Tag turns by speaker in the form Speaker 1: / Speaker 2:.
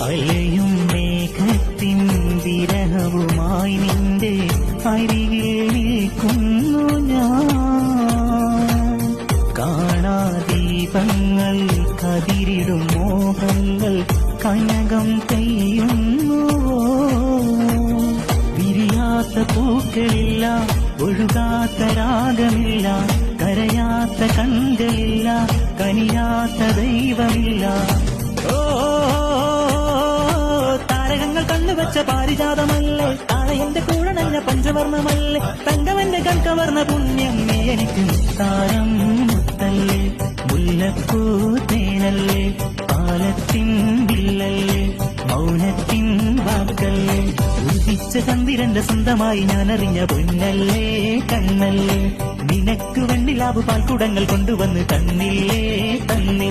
Speaker 1: അലയും മേഘത്തിൻ വിരഹവുമായി നിന്റെ അരികിൽ നിൽക്കുന്നു ഞാൻ. കാണാദീപങ്ങൾ കതിരിടും മോഹങ്ങൾ കനകം പെയ്യുന്നുവോ. വിരിയാത്ത പൂക്കളില്ല, ഒഴുകാത്ത രാഗമില്ല, കരയാത്ത കണ്ണുകളില്ല, കനിയാത്ത ദൈവമില്ല. ഓ താരകങ്ങൾ കണ്ണുവച്ച പാരിജാതമല്ലേ, താഴെന്റെ കൂടണഞ്ഞ പഞ്ചവർണ്ണമല്ലേ, തങ്കവന്റെ കൺകവർണ്ണ പുണ്യം നീ എനിക്ക് താരം മുത്തല്ലേ. മുല്ലപ്പൂ തേനല്ലേ, പാലത്തിൻ വില്ലല്ലേ, മൗനത്തിൻ വാക്കല്ലേ, ഉദിച്ച ചന്ദ്രന്റെ സ്വന്തമായി ഞാനറിഞ്ഞ പൊന്നല്ലേ കണ്ണല്ലേ. നിനക്ക് വെണ്ണിലാവ് പാൽക്കുടങ്ങൾ കൊണ്ടുവന്ന് തന്നില്ലേ തന്നില്ലേ.